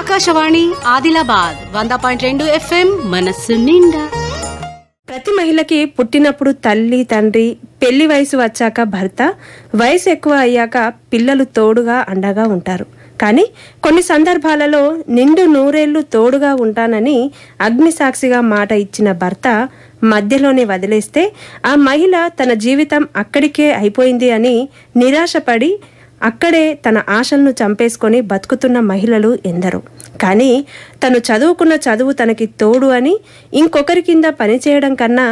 Akashvani Adilabad 100.2 FM మనస్సు నిండా. ప్రతి మహిళకి పుట్టినప్పుడు తల్లి తండ్రి, పెళ్లి వయసు వచ్చాక భర్త, వయసు ఎక్కువ అయ్యాక పిల్లలు తోడుగా అండగా ఉంటారు. కానీ కొన్ని సందర్భాలలో నిండు నూరేళ్లు తోడుగా ఉంటానని అగ్నిసాక్షిగా మాట ఇచ్చిన భర్త మధ్యలోనే వదిలేస్తే ఆ మహిళ తన జీవితం అక్కడికే అయిపోయింది అని నిరాశపడి అక్కడే తన ఆశలను చంపేసుకొని బతుకుతున్న మహిళలు ఎందరో. కానీ తను చదువుకున్న చదువు తనకి తోడు అని ఇంకొకరి కింద పనిచేయడం కన్నా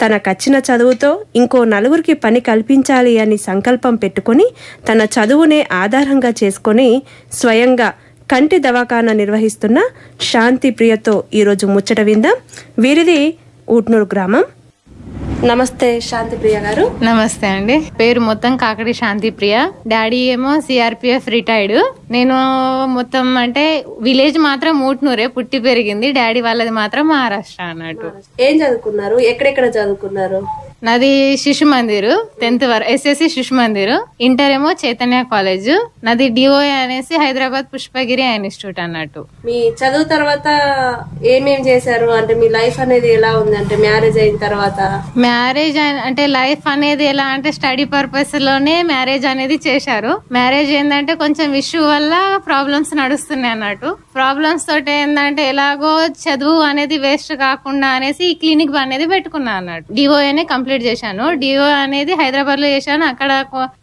తనకచ్చిన చదువుతో ఇంకో నలుగురికి పని కల్పించాలి అని సంకల్పం పెట్టుకొని తన చదువునే ఆధారంగా చేసుకొని స్వయంగా కంటి దవాఖానా నిర్వహిస్తున్న శాంతి ప్రియతో ఈరోజు ముచ్చట విందాం. వీరిది ఊట్నూరు గ్రామం. నమస్తే శాంతి ప్రియ గారు. నమస్తే అండి. పేరు మొత్తం కాకడి శాంతి ప్రియ. డాడీ ఏమో సిఆర్పిఎఫ్ రిటైర్డ్. నేను మొత్తం అంటే విలేజ్ మాత్రం ఊట్నూరే, పుట్టి పెరిగింది. డాడీ వాళ్ళది మాత్రం మహారాష్ట్ర అన్నట్టు. ఏం చదువుకున్నారు? ఎక్కడెక్కడ చదువుకున్నారు? నాది శిశు మందిర్ 10th వరకు, ఎస్ఎస్సి శిశు మందిర్. ఇంటర్ ఏమో చైతన్య కాలేజ్. నాది డిఓఏ అనేసి హైదరాబాద్ పుష్పగిరి ఇన్స్టిట్యూట్ అన్నట్టు. మీ చదువు తర్వాత ఏమేం చేశారు? అంటే మీ లైఫ్ అనేది ఎలా ఉంది? అంటే మ్యారేజ్ అయిన తర్వాత మ్యారేజ్ అంటే లైఫ్ అనేది ఎలా అంటే స్టడీ పర్పస్ లోనే మ్యారేజ్ అనేది చేశారు. మ్యారేజ్ ఏంటంటే కొంచెం ఇష్యూ వల్ల ప్రాబ్లమ్స్ నడుస్తున్నాయి అన్నట్టు. ప్రాబ్లమ్స్ తోటి ఏంటంటే ఎలాగో చదువు అనేది వేస్ట్ కాకుండా అనేసి ఈ క్లినిక్ అనేది పెట్టుకున్నా అన్నట్టు. డిఓఏనే కంప్లీట్ చేశాను. డిఓ అనేది హైదరాబాద్ లో చేశాను. అక్కడ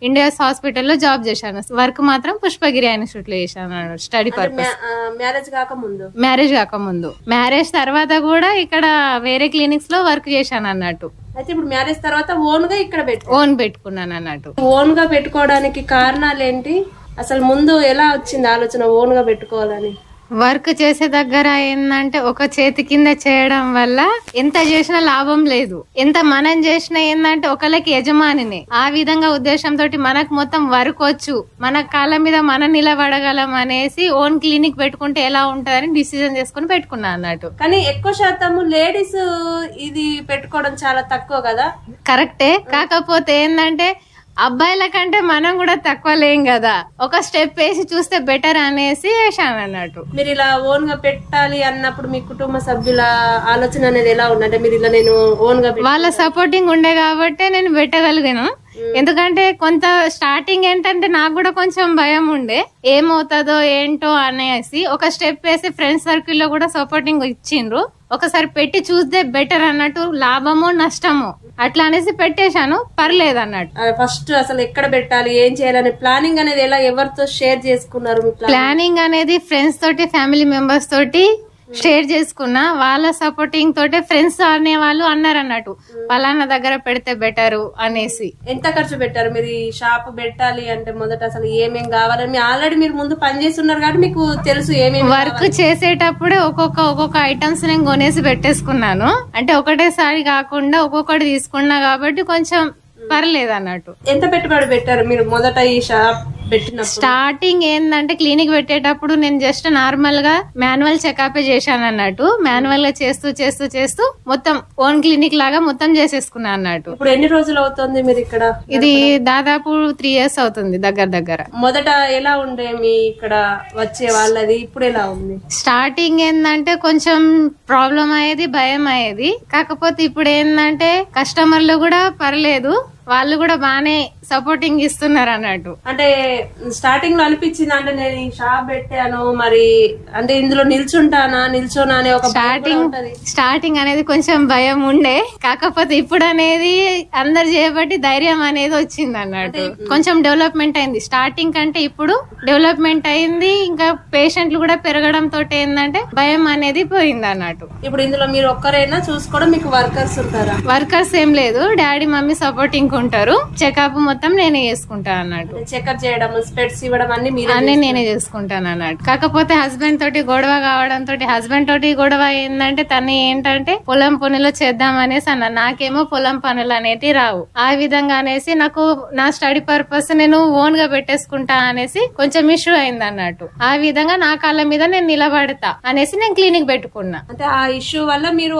ఇండియాస్ హాస్పిటల్ లో జాబ్ చేశాను. వర్క్ మాత్రం పుష్పగిరి ఇన్స్టిట్యూట్ లో చేశాను స్టడీ పర్పస్. మ్యారేజ్ కాకముందు మ్యారేజ్ తర్వాత కూడా ఇక్కడ వేరే క్లినిక్స్ లో వర్క్ చేశాను అన్నట్టు. అయితే ఇప్పుడు మ్యారేజ్ తర్వాత ఓన్ గా ఇక్కడ పెట్టుకున్నాను అన్నట్టు. ఓన్ గా పెట్టుకోవడానికి కారణాలు ఏంటి? అసలు ముందు ఎలా వచ్చింది ఆలోచన ఓన్ గా పెట్టుకోవాలని? వర్క్ చేసే దగ్గర ఏంటంటే ఒక చేతి కింద చేయడం వల్ల ఎంత చేసినా లాభం లేదు. ఎంత మనం చేసినా ఏంటంటే ఒకళ్ళకి యజమానినే. ఆ విధంగా ఉద్దేశంతో మనకు మొత్తం వర్క్ వచ్చు, మన కాళ్ళ మీద మనం నిలబడగలం అనేసి ఓన్ క్లినిక్ పెట్టుకుంటే ఎలా ఉంటదని డిసిజన్ చేసుకుని పెట్టుకున్నా అన్నట్టు. కానీ ఎక్కువ శాతం లేడీస్ ఇది పెట్టుకోవడం చాలా తక్కువ కదా? కరెక్టే. కాకపోతే ఏంటంటే అబ్బాయిల కంటే మనం కూడా తక్కువ లేం కదా. ఒక స్టెప్ వేసి చూస్తే బెటర్ అనేసి వేసాను అన్నట్టు. మీరు ఇలా ఓన్ గా పెట్టాలి అన్నప్పుడు మీ కుటుంబ సభ్యుల ఆలోచన అనేది ఎలా ఉంది? అంటే మీరు ఇలా నేను ఓన్ గా వాళ్ళ సపోర్టింగ్ ఉండే కాబట్టి నేను పెట్టగలిగాను. ఎందుకంటే కొంత స్టార్టింగ్ ఏంటంటే నాకు కూడా కొంచెం భయం ఉండే, ఏమవుతుందో ఏంటో అనేసి. ఒక స్టెప్ వేసి ఫ్రెండ్స్ సర్కిల్ లో కూడా సపోర్టింగ్ ఇచ్చిండ్రు. ఒకసారి పెట్టి చూస్తే బెటర్ అన్నట్టు, లాభమో నష్టమో అట్లా అనేసి పెట్టేశాను. పర్లేదు అన్నట్టు. ఫస్ట్ అసలు ఎక్కడ పెట్టాలి, ఏం చేయాలని ప్లానింగ్ అనేది ఎలా, ఎవరితో షేర్ చేసుకున్నారు? ప్లానింగ్ అనేది ఫ్రెండ్స్ తోటి, ఫ్యామిలీ మెంబర్స్ తోటి షేర్ చేసుకున్నా. వాళ్ళ సపోర్టింగ్ తోటే ఫ్రెండ్స్ అనే వాళ్ళు అన్నారు అన్నట్టు, పలానా దగ్గర పెడితే బెటరు అనేసి. ఎంత ఖర్చు పెట్టారు మీరు ఈ షాప్ పెట్టాలి అంటే? మొదట అసలు ఏమేం కావాలని ఆల్రెడీ మీరు ముందు పని చేస్తున్నారు కాబట్టి మీకు తెలుసు ఏమేమి. వర్క్ చేసేటప్పుడే ఒక్కొక్క ఐటమ్స్ నేను కొనేసి పెట్టేసుకున్నాను. అంటే ఒకటేసారి కాకుండా ఒక్కొక్కటి తీసుకున్నా కాబట్టి కొంచెం పర్లేదు అన్నట్టు. ఎంత పెట్టుబడి పెట్టారు మీరు మొదట ఈ షాప్ పెట్టిన? స్టార్టింగ్ ఏంటంటే క్లినిక్ పెట్టేటప్పుడు నేను జస్ట్ నార్మల్ గా మాన్యువల్ చెకప్ చేశాను అన్నట్టు. మాన్యువల్ గా చేస్తూ మొత్తం ఓన్ క్లినిక్ లాగా మొత్తం చేసేసుకున్నా అన్నట్టు. ఇప్పుడు ఎన్ని రోజులు అవుతుంది మీరు ఇక్కడ? ఇది దాదాపు 3 years అవుతుంది దగ్గర. మొదట ఎలా ఉండే మీ ఇక్కడ వచ్చే వాళ్ళది, ఇప్పుడు ఎలా ఉంది? స్టార్టింగ్ ఏంటంటే కొంచెం ప్రాబ్లం అయ్యేది, భయం అయ్యేది. కాకపోతే ఇప్పుడు ఏంటంటే కస్టమర్లు కూడా పర్లేదు, వాళ్ళు కూడా బానే సపోర్టింగ్ ఇస్తున్నారు అన్నట్టు. అంటే స్టార్టింగ్ లో అనిపించింది అంటే నేను ఈ షాప్ పెట్టాను మరి అంటే ఇందులో నిల్చోనా అనే ఒక స్టార్టింగ్ అనేది కొంచెం భయం ఉండే. కాకపోతే ఇప్పుడు అనేది అందరు చేయబట్టి ధైర్యం అనేది వచ్చింది అన్నట్టు. కొంచెం డెవలప్మెంట్ అయింది. స్టార్టింగ్ కంటే ఇప్పుడు డెవలప్మెంట్ అయింది. ఇంకా పేషెంట్లు కూడా పెరగడం తోటి ఏంటంటే భయం అనేది పోయింది అన్నట్టు. ఇప్పుడు ఇందులో మీరు ఒక్కరైనా చూసుకోవడం, మీకు వర్కర్స్ ఉంటారా? వర్కర్స్ ఏం లేదు, డాడీ మమ్మీ సపోర్టింగ్ ఉంటారు. చెకప్ మొత్తం నేనే చేసుకుంటా అన్నట్టు. చెకప్ చేయడం, స్పెట్స్ ఇవ్వడం అన్ని నేనే చేసుకుంటాను అన్నట్టు. కాకపోతే హస్బెండ్ తోటి గొడవ కావడం తోటి, హస్బెండ్ తోటి గొడవ ఏంటంటే తను ఏంటంటే పొలం పనులు చేద్దాం అనేసి అన్నారు. నాకేమో పొలం పనులు అనేవి రావు. ఆ విధంగా అనేసి నాకు నా స్టడీ పర్పస్ నేను ఓన్ గా పెట్టేసుకుంటా అనేసి కొంచెం ఇష్యూ అయింది అన్నట్టు. ఆ విధంగా నా కాళ్ళ మీద నేను నిలబడతా అనేసి నేను క్లినిక్ పెట్టుకున్నా. అంటే ఆ ఇష్యూ వల్ల మీరు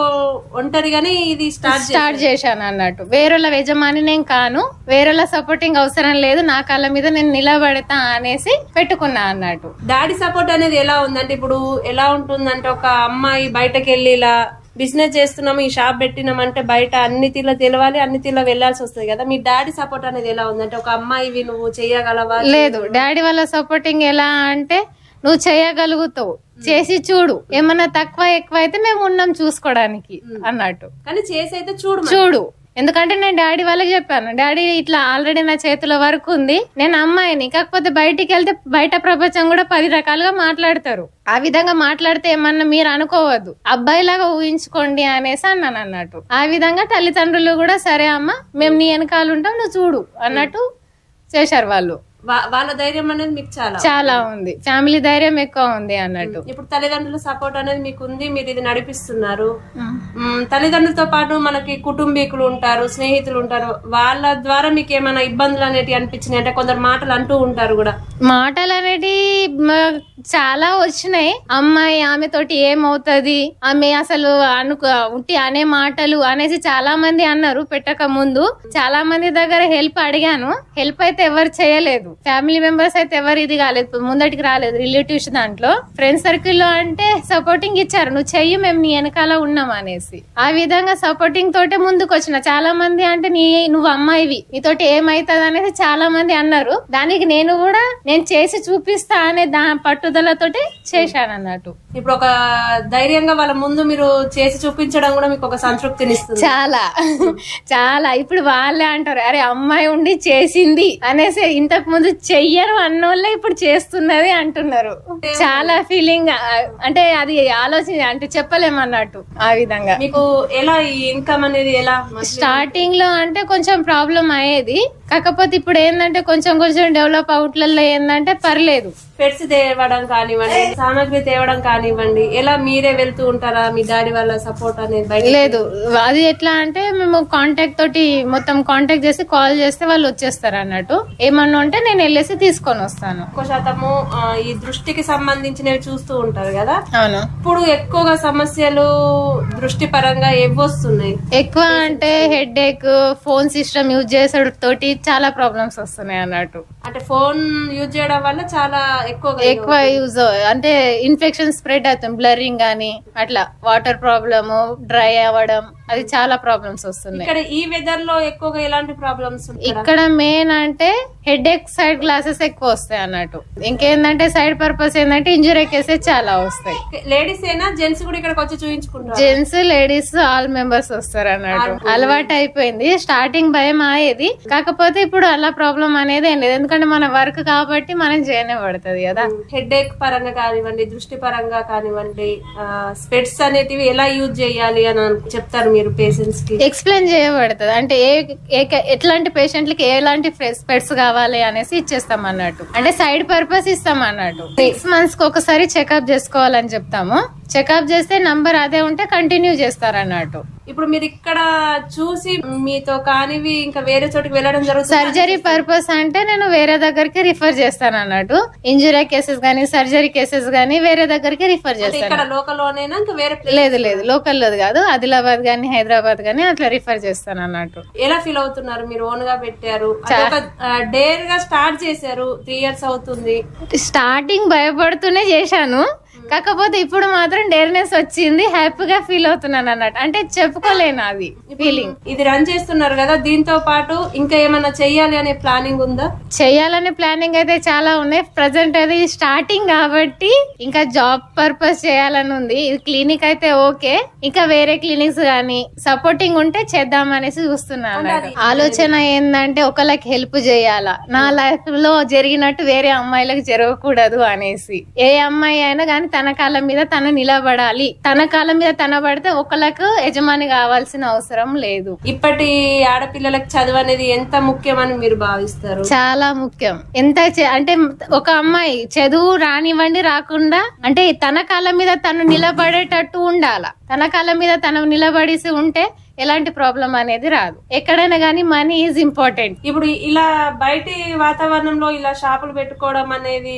ఒంటరిగానే ఇది స్టార్ట్ చేశాను అన్నట్టు. వేరేళ్ళ యజమాని నేను కాను, వేరేళ్ళ సపోర్ట్ సపోర్టింగ్ అవసరం లేదు, నా కాళ్ళ మీద నేను నిలబడతా అనేసి పెట్టుకున్నా అన్నట్టు. డాడీ సపోర్ట్ అనేది ఎలా ఉందంటే ఇప్పుడు ఎలా ఉంటుందంటే ఒక అమ్మాయి బయటకు వెళ్ళి ఇలా బిజినెస్ చేస్తున్నాము, ఈ షాప్ పెట్టినామంటే బయట అన్ని తీర్ల తెలవాలి, అన్ని తీర్ల వెళ్లాల్సి వస్తుంది కదా. మీ డాడీ సపోర్ట్ అనేది ఎలా ఉందంటే ఒక అమ్మాయివి నువ్వు చేయగలవా? లేదు, డాడీ వాళ్ళ సపోర్టింగ్ ఎలా అంటే నువ్వు చేయగలుగుతావు, చేసి చూడు, ఏమన్నా తక్కువ ఎక్కువ అయితే మేము ఉన్నాం చూసుకోవడానికి అన్నట్టు. కానీ చేసి అయితే చూడు ఎందుకంటే నేను డాడీ వాళ్ళకి చెప్పాను, డాడీ ఇట్లా ఆల్రెడీ నా చేతిలో వర్క్ ఉంది, నేను అమ్మాయిని, కాకపోతే బయటికి వెళ్తే బయట ప్రపంచం కూడా 10 రకాలుగా మాట్లాడతారు, ఆ విధంగా మాట్లాడితే ఏమన్నా మీరు అనుకోవద్దు, అబ్బాయిలాగా ఊహించుకోండి అనేసి అన్నాను అన్నట్టు. ఆ విధంగా తల్లిదండ్రులు కూడా సరే అమ్మ మేము నీ వెనకాల ఉంటాం, నువ్వు చూడు అన్నట్టు చేశారు వాళ్ళు. వాళ్ళ ధైర్యం అనేది మీకు చాలా ఉంది, ఫ్యామిలీ ధైర్యం ఎక్కువ ఉంది అన్నట్టు. ఇప్పుడు తల్లిదండ్రుల సపోర్ట్ అనేది మీకు ఉంది, మీరు ఇది నడిపిస్తున్నారు. తల్లిదండ్రులతో పాటు మనకి కుటుంబీకులు ఉంటారు, స్నేహితులు ఉంటారు, వాళ్ళ ద్వారా మీకు ఏమైనా ఇబ్బందులు అనేటివి అనిపించినాయి అంటే కొందరు మాటలు అంటూ ఉంటారు కూడా. మాటలు అనేటి చాలా వచ్చినాయి, అమ్మాయి ఆమె తోటి ఏమవుతుంది, ఆమె అసలు ఉట్టి అనే మాటలు అనేసి చాలా మంది అన్నారు. పెట్టక ముందు చాలా మంది దగ్గర హెల్ప్ అడిగాను, హెల్ప్ అయితే ఎవరు చేయలేదు, ఫ్యామిలీ మెంబర్స్ అయితే ఎవరు ఇది కాలేదు, ముందటికి రాలేదు. రిలేటివ్స్ దాంట్లో ఫ్రెండ్స్ సర్కిల్ లో అంటే సపోర్టింగ్ ఇచ్చారు, నువ్వు చెయ్యి మేము నీ వెనకాల ఉన్నాం అనేసి. ఆ విధంగా సపోర్టింగ్ తోటే ముందుకు వచ్చిన. చాలా మంది అంటే నువ్వు అమ్మాయివి, నీతోటి ఏమైతుంది అనేసి చాలా మంది అన్నారు. దానికి నేను కూడా నేను చేసి చూపిస్తా అనే పట్టుదలతోటి చేశాను అన్నట్టు. ఇప్పుడు ఒక ధైర్యంగా వాళ్ళ ముందు మీరు చేసి చూపించడం కూడా మీకు ఒక సంతృప్తినిస్తుంది. చాలా చాలా ఇప్పుడు వాళ్ళే అంటారు, అరే అమ్మాయి ఉండి చేసింది అనేసి, ఇంతకు ముందు చెయ్యరు అన్నోళ్ళే ఇప్పుడు చేస్తున్నది అంటున్నారు. చాలా ఫీలింగ్ అంటే అది ఆలోచన అంటే చెప్పలేమన్నట్టు. ఆ విధంగా మీకు ఎలా ఈ ఇన్కమ్ అనేది ఎలా? స్టార్టింగ్ లో అంటే కొంచెం ప్రాబ్లం అయ్యేది, కాకపోతే ఇప్పుడు ఏంటంటే కొంచెం కొంచెం డెవలప్ అవుట్లలో ఏంటంటే పర్లేదు. పెట్స్ తేవడం కానివ్వండి, సామాగ్రి తేవడం కానివ్వండి, ఎలా మీరే వెళ్తూ ఉంటారా? మీ డాడీ వాళ్ళ సపోర్ట్ అనేది లేదు, అది ఎట్లా అంటే మేము కాంటాక్ట్ తోటి మొత్తం కాంటాక్ట్ చేసి కాల్ చేస్తే వాళ్ళు వచ్చేస్తారు అన్నట్టు. ఏమన్నా ఉంటే నేను వెళ్ళేసి తీసుకొని వస్తాను. ఎక్కువ శాతము ఈ దృష్టికి సంబంధించినవి చూస్తూ ఉంటారు కదా. అవును, ఇప్పుడు ఎక్కువగా సమస్యలు దృష్టి పరంగా ఏవొస్తున్నాయి? ఎక్కువ అంటే హెడ్ ఏక్, ఫోన్ సిస్టమ్ యూజ్ చేసే తోటి చాలా ప్రాబ్లమ్స్ వస్తున్నాయి అన్నట్టు. అంటే ఫోన్ యూజ్ చేయడం వల్ల చాలా ఎక్కువ యూజ్ అంటే ఇన్ఫెక్షన్ స్ప్రెడ్ అవుతుంది, బ్లరింగ్ గానీ అట్లా, వాటర్ ప్రాబ్లమ్, డ్రై అవ్వడం, అది చాలా ప్రాబ్లమ్స్ వస్తున్నాయి. ఇక్కడ ఈ వెదర్ లో ఎక్కువగా ఎలాంటి ప్రాబ్లమ్స్? ఇక్కడ మెయిన్ అంటే హెడ్ ఏక్, సైడ్ గ్లాసెస్ ఎక్కువ వస్తాయి అన్నట్టు. ఇంకేందంటే సైడ్ పర్పస్ ఏంటంటే ఇంజురీ కేసెస్ చాలా వస్తాయి. లేడీస్ ఏనా జెంట్స్ కూడా ఇక్కడికి వచ్చి చూపించుకుంటారు? జెంట్స్ లేడీస్ ఆల్ మెంబర్స్ వస్తారు అన్నట్టు. అలవాటు అయిపోయింది, స్టార్టింగ్ భయం అయ్యేది, కాకపోతే ఇప్పుడు అలా ప్రాబ్లం అనేది ఏం లేదు, ఎందుకంటే మన వర్క్ కాబట్టి మనం చేయనే పడుతుంది కదా. హెడ్ ఏక్ పరంగా కానివ్వండి, దృష్టి పరంగా కానివ్వండి, స్పెట్స్ అనేటివి ఎలా యూజ్ చేయాలి అని చెప్తారు మీరు పేషెంట్స్ కి? ఎక్స్ప్లెయిన్ చేయబడుతుంది, అంటే ఎట్లాంటి పేషెంట్లకి ఎలాంటి స్పెట్స్ కావాలి అనేసి ఇచ్చేస్తాం అన్నట్టు. అంటే సైడ్ పర్పస్ ఇస్తాం అన్నట్టు. 6 months కి ఒకసారి చెకప్ చేసుకోవాలని చెప్తాము. చెకప్ చేస్తే నంబర్ అదే ఉంటే కంటిన్యూ చేస్తారు అన్నట్టు. ఇప్పుడు మీరు ఇక్కడ చూసి మీతో కానివి ఇంకా వేరే చోటికి వెళ్ళడం జరుగుతుంది. సర్జరీ పర్పస్ అంటే నేను వేరే దగ్గరికి రిఫర్ చేస్తాను అన్నట్టు. ఇంజురీ కేసెస్ గానీ, సర్జరీ కేసెస్ గానీ వేరే దగ్గరికి రిఫర్ చేస్తాను. లేదు లోకల్ కాదు, ఆదిలాబాద్ గానీ హైదరాబాద్ గానీ అట్లా రిఫర్ చేస్తాను అన్నట్టు. ఎలా ఫీల్ అవుతున్నారు? మీరు ఓన్ గా పెట్టారు, డేర్ గా స్టార్ట్ చేశారు, 3 years అవుతుంది. స్టార్టింగ్ భయపడుతూనే చేశాను, కాకపోతే ఇప్పుడు మాత్రం డేర్నెస్ వచ్చింది, హ్యాపీగా ఫీల్ అవుతున్నాను అన్నట్టు. అంటే చెప్పుకోలేను అది ఫీలింగ్. ఇది రన్ చేస్తున్నారు కదా, దీంతో పాటు ఇంకా ఏమన్నా చెయ్యాలి అనే ప్లానింగ్ ఉందా? చెయ్యాలనే ప్లానింగ్ అయితే చాలా ఉన్నాయి. ప్రజెంట్ అది స్టార్టింగ్ కాబట్టి ఇంకా జాబ్ పర్పస్ చేయాలని ఉంది. ఇది క్లినిక్ అయితే ఓకే, ఇంకా వేరే క్లినిక్స్ గానీ సపోర్టింగ్ ఉంటే చేద్దాం అనేసి చూస్తున్నాను. ఆలోచన ఏంటంటే ఒకళ్ళకి హెల్ప్ చేయాలా, నా లైఫ్ లో జరిగినట్టు వేరే అమ్మాయిలకు జరగకూడదు అనేసి. ఏ అమ్మాయి అయినా గానీ తన కాళ్ళ మీద తను నిలబడాలి, తన కాళ్ళ మీద తన పడితే ఒకళ్ళకు యజమాని కావాల్సిన అవసరం లేదు. ఇప్పటి ఆడపిల్లలకు చదువు అనేది ఎంత ముఖ్యమని మీరు భావిస్తారు? చాలా ముఖ్యం. అంటే ఒక అమ్మాయి చదువు రానివ్వండి రాకుండా, అంటే తన కాళ్ళ మీద తను నిలబడేటట్టు ఉండాల. తన కాళ్ళ మీద తను నిలబడిసి ఉంటే ఎలాంటి ప్రాబ్లం అనేది రాదు. ఎక్కడైనా గానీ మనీ ఈజ్ ఇంపార్టెంట్. ఇప్పుడు ఇలా బయటి వాతావరణంలో ఇలా షాపులు పెట్టుకోవడం అనేది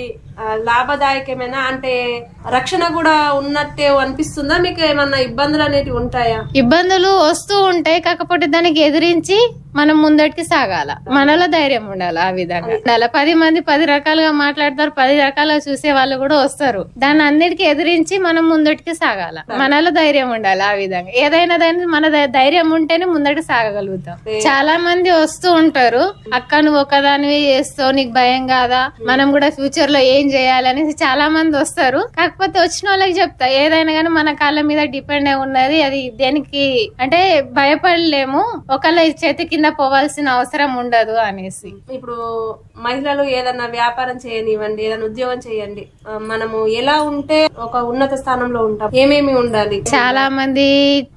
లాభదాయకమేనా? అంటే రక్షణ కూడా ఉన్నట్టే అనిపిస్తుందా? మీకు ఏమన్నా ఇబ్బందులు అనేవి ఉంటాయా? ఇబ్బందులు వస్తూ ఉంటాయి, కాకపోతే దానికి ఎదిరించి మనం ముందటికి సాగాల, మనలో ధైర్యం ఉండాలి. ఆ విధంగా ఉండాలి. 10 మంది 10 రకాలుగా మాట్లాడతారు, 10 రకాలుగా చూసే వాళ్ళు కూడా వస్తారు. దాన్ని అన్నిటికీ ఎదిరించి మనం ముందటికి సాగాల, మనలో ధైర్యం ఉండాలి. ఆ విధంగా ఏదైనా దాన్ని మన ధైర్యం ఉంటేనే ముందటికి సాగగలుగుతాం. చాలా మంది వస్తూ ఉంటారు, అక్క నువ్వు ఒకదానివి చేస్తావు, నీకు భయం కాదా, మనం కూడా ఫ్యూచర్ లో ఏం చేయాలనేసి చాలా మంది వస్తారు. కాకపోతే వచ్చిన వాళ్ళకి చెప్తా, ఏదైనా కానీ మన కాళ్ళ మీద డిపెండ్ అయి ఉన్నది. అది దేనికి అంటే భయపడలేము, ఒకళ్ళ చేతి కింద పోవాల్సిన అవసరం ఉండదు అనేసి. ఇప్పుడు మహిళలు ఏదన్నా వ్యాపారం చేయనివ్వండి, ఏదైనా ఉద్యోగం చేయండి, మనము ఎలా ఉంటే ఒక ఉన్నత స్థానంలో ఉంటాం, ఏమేమి ఉండాలి? చాలా మంది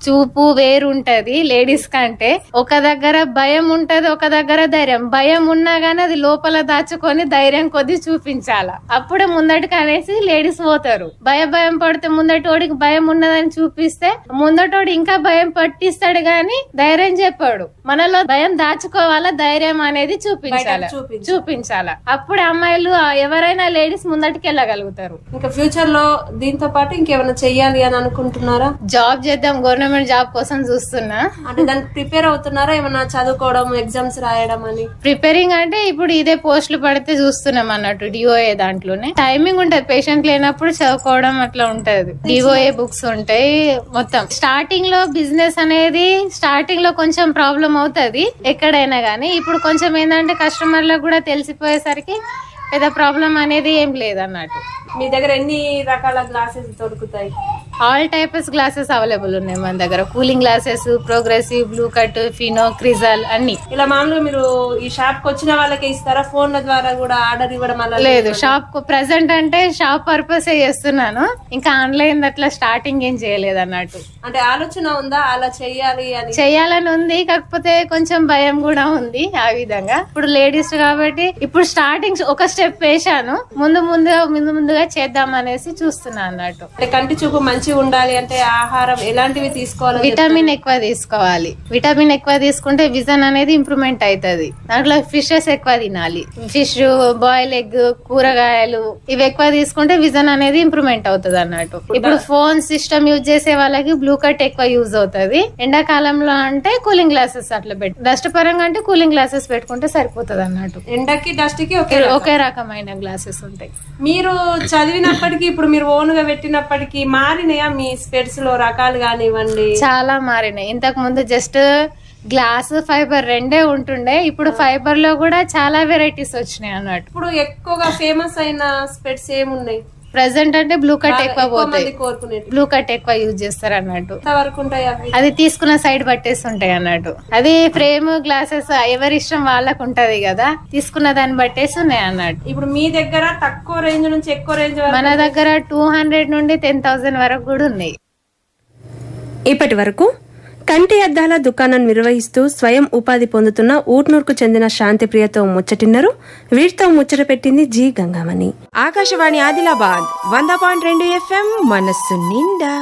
చూపు వేరు ఉంటది లేడీస్ కంటే. ఒక దగ్గర భయం ఉంటది, ఒక దగ్గర ధైర్యం. భయం ఉన్నా గానీ అది లోపల దాచుకొని ధైర్యం కొద్ది చూపించాల, అప్పుడే ముందటికి అనేసి లేడీస్ పోతారు. భయం పడితే ముందటోడికి భయం ఉన్నదని చూపిస్తే ముందటోడు ఇంకా భయం పట్టిస్తాడు గాని ధైర్యం చెప్పాడు. మనలో భయం దాచుకోవాలా, ధైర్యం అనేది చూపించాలా. అప్పుడు అమ్మాయిలు ఎవరైనా లేడీస్ ముందటికి వెళ్ళగలుగుతారు. ఇంకా ఫ్యూచర్ లో దీంతో పాటు ఇంకేమైనా చెయ్యాలి అని అనుకుంటున్నారా? జాబ్ చేద్దాం, గవర్నమెంట్ జాబ్ కోసం చూస్తున్నా. అంటే దానికి ప్రిపేర్ అవుతున్నారా? ఏమన్నా చదువుకోవడం, ఎగ్జామ్స్ రాయడం అని? ప్రిపేరింగ్ అంటే ఇప్పుడు ఇదే పోస్టులు పడితే చూస్తున్నాం అన్నట్టు. డిఓఏ దాంట్లోనే టైమింగ్ ఉంటది, పేషెంట్ లేనప్పుడు చదువుకోవడం అట్లా ఉంటది. డిఓఏ బుక్స్ ఉంటాయి మొత్తం. స్టార్టింగ్ లో బిజినెస్ అనేది స్టార్టింగ్ లో కొంచెం ప్రాబ్లం అవుతది ఎక్కడైనా గానీ. ఇప్పుడు కొంచెం ఏంటంటే కస్టమర్లకు కూడా తెలిసిపోయేసరికి పెద్ద ప్రాబ్లం అనేది ఏం లేదన్నట్టు. మీ దగ్గర ఎన్ని రకాల గ్లాసెస్ దొరుకుతాయి? ఆల్ టైప్స్ గ్లాసెస్ అవైలబుల్ ఉన్నాయి మన దగ్గర. Cooling glasses, progressive, blue cut, Fino, Crizal అన్ని. ఇలా మామూలుగా మీరు ఈ షాప్ కి వచ్చిన వాళ్ళకి ఇస్తారా? ఫోన్ల ద్వారా కూడా ఆర్డర్ ఇవ్వడం అలా లేదు. షాప్ కు ప్రెసెంట్ అంటే షాప్ పర్పస్ చేస్తున్నాను, ఇంకా ఆన్లైన్ అట్లా స్టార్టింగ్ ఏం చేయలేదు అన్నట్టు. అంటే ఆలోచన ఉందా అలా చెయ్యాలని ఉంది, కాకపోతే కొంచెం భయం కూడా ఉంది. ఆ విధంగా ఇప్పుడు లేడీస్ కాబట్టి ఇప్పుడు స్టార్టింగ్ ఒక స్టెప్ వేసాను, ముందుగా చేద్దాం అనేసి చూస్తున్నా అన్నట్టు. కంటి చూపు మంచిగా ఉండాలి అంటే ఆహారం ఎలాంటివి తీసుకోవాలి? విటమిన్ ఎక్కువ తీసుకోవాలి. విటమిన్ ఎక్కువ తీసుకుంటే విజన్ అనేది ఇంప్రూవ్మెంట్ అవుతుంది. దాంట్లో ఫిషెస్ ఎక్కువ తినాలి. ఫిష్, బాయిల్ ఎగ్, కూరగాయలు ఇవి ఎక్కువ తీసుకుంటే విజన్ అనేది ఇంప్రూవ్మెంట్ అవుతుంది అన్నట్టు. ఇప్పుడు ఫోన్ సిస్టమ్ యూజ్ చేసే వాళ్ళకి బ్లూ కట్ ఎక్కువ యూజ్ అవుతుంది. ఎండాకాలంలో అంటే కూలింగ్ గ్లాసెస్ అట్లా డస్ట్ పరంగా అంటే కూలింగ్ గ్లాసెస్ పెట్టుకుంటే సరిపోతుంది అన్నట్టు. ఎండకి డస్ట్ కి ఒకే రకమైన గ్లాసెస్ ఉంటాయి. మీరు చదివినప్పటికీ ఇప్పుడు మీరు ఓన్ గా పెట్టినప్పటికీ మారినాయా మీ స్పెట్స్ లో రకాలు కానివ్వండి? చాలా మారినాయి. ఇంతకు ముందు జస్ట్ గ్లాస్, ఫైబర్ రెండే ఉంటుండే, ఇప్పుడు ఫైబర్ లో కూడా చాలా వెరైటీస్ వచ్చినాయి అన్నట్టు. ఇప్పుడు ఎక్కువగా ఫేమస్ అయిన స్పెట్స్ ఏమున్నాయి ప్రెసెంట్ అంటే? బ్లూ కట్ ఎక్కువ పోతాయి, బ్లూ కట్ ఎక్కువ యూజ్ చేస్తారు అన్నట్టు. అది తీసుకున్న సైడ్ పట్టేసి ఉంటాయి అన్నట్టు. అది ఫ్రేమ్ గ్లాసెస్ ఎవరి ఇష్టం వాళ్ళకు ఉంటది కదా, తీసుకున్న దాన్ని బట్టేసి ఉన్నాయి అన్నట్టు. ఇప్పుడు మీ దగ్గర తక్కువ రేంజ్ నుంచి ఎక్కువ రేంజ్ మన దగ్గర 200 నుండి 10,000 వరకు కూడా ఉన్నాయి. ఇప్పటి వరకు కంటి అద్దాల దుకాణం నిర్వహిస్తూ స్వయం ఉపాధి పొందుతున్న ఊట్నూర్కు చెందిన శాంతిప్రియతో ముచ్చటిన్నారు. వీరితో ముచ్చట పెట్టింది జి గంగామణి. ఆకాశవాణి ఆదిలాబాద్ 100.2 FM మనస్సు నిండా.